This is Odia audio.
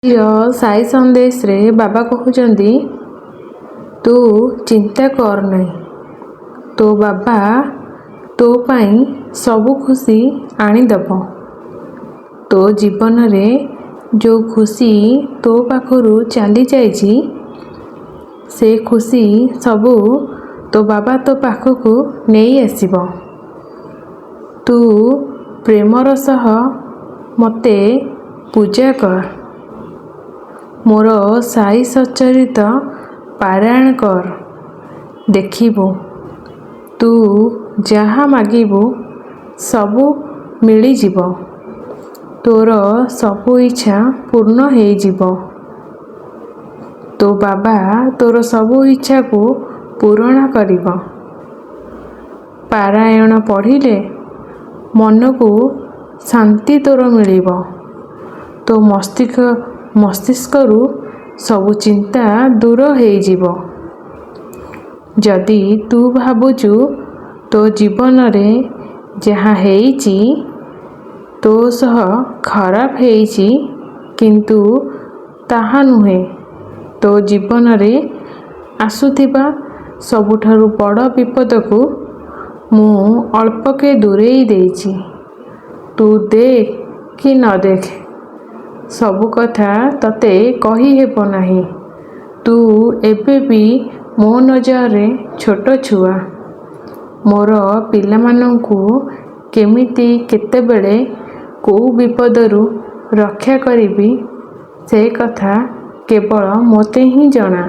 ସାଇ ସନ୍ଦେଶରେ ବାବା କହୁଛନ୍ତି, ତୁ ଚିନ୍ତା କର ନାହିଁ। ତୋ ବାବା ତୋ ପାଇଁ ସବୁ ଖୁସି ଆଣିଦେବ। ତୋ ଜୀବନରେ ଯେଉଁ ଖୁସି ତୋ ପାଖରୁ ଚାଲିଯାଇଛି, ସେ ଖୁସି ସବୁ ତୋ ବାବା ତୋ ପାଖକୁ ନେଇ ଆସିବ। ତୁ ପ୍ରେମର ସହ ମୋତେ ପୂଜା କର। ମୋର ସାଇ ସଚରିତ ପାରାୟଣ କର। ଦେଖିବୁ, ତୁ ଯାହା ମାଗିବୁ ସବୁ ମିଳିଯିବ। ତୋର ସବୁ ଇଚ୍ଛା ପୂର୍ଣ୍ଣ ହେଇଯିବ। ତୋ ବାବା ତୋର ସବୁ ଇଚ୍ଛାକୁ ପୂରଣ କରିବ। ପାରାୟଣ ପଢ଼ିଲେ ମନକୁ ଶାନ୍ତି ତୋର ମିଳିବ। ତୋ ମସ୍ତିଷ୍କରୁ ସବୁ ଚିନ୍ତା ଦୂର ହେଇଯିବ। ଯଦି ତୁ ଭାବୁଛୁ ତୋ ଜୀବନରେ ଯାହା ହେଇଛି ତୋ ସହ ଖରାପ ହେଇଛି, କିନ୍ତୁ ତାହା ନୁହେଁ। ତୋ ଜୀବନରେ ଆସୁଥିବା ସବୁଠାରୁ ବଡ଼ ବିପଦକୁ ମୁଁ ଅଳ୍ପକେ ଦୂରେଇ ଦେଇଛି। ତୁ ଦେଖ କି ନ ଦେଖ, ସବୁ କଥା ତତେ କହିହେବ ନାହିଁ। ତୁ ଏବେ ବି ମୋ ନଜରରେ ଛୋଟ ଛୁଆ। ମୋର ପିଲାମାନଙ୍କୁ କେମିତି କେତେବେଳେ କୋଉ ବିପଦରୁ ରକ୍ଷା କରିବି, ସେ କଥା କେବଳ ମୋତେ ହିଁ ଜଣା।